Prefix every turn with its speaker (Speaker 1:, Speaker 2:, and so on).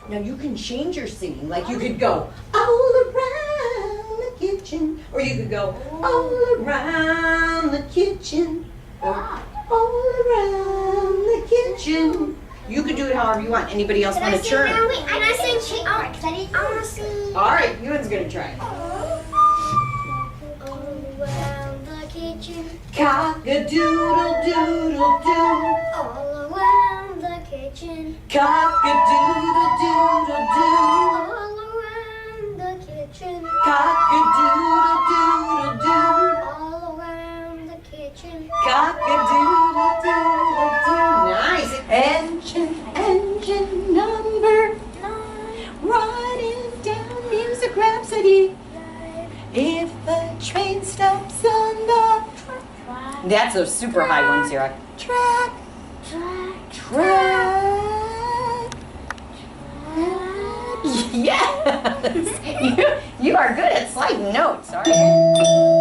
Speaker 1: Now you can change your singing. Like you could go all around the kitchen, or you could go all around the kitchen, or all around the kitchen. You could do it however you want. Anybody else want to chirp?
Speaker 2: Can I sing? I want to sing.
Speaker 1: All right, Ewan's gonna try.
Speaker 2: All around the kitchen.
Speaker 1: Cock-a-doodle-doodle-doo.
Speaker 2: All around the kitchen.
Speaker 1: Cock-a-doodle-doodle-doo.
Speaker 2: All around the kitchen.
Speaker 1: Cock-a-doodle-doodle-doo.
Speaker 2: All around the kitchen.
Speaker 1: Cock-a-doodle-doodle-doo. Nice. Engine number 9. Running down Music Rhapsody. If the train stops on the track. That's a super high one, Zira. Track. Yes. You are good at sliding notes, aren't you?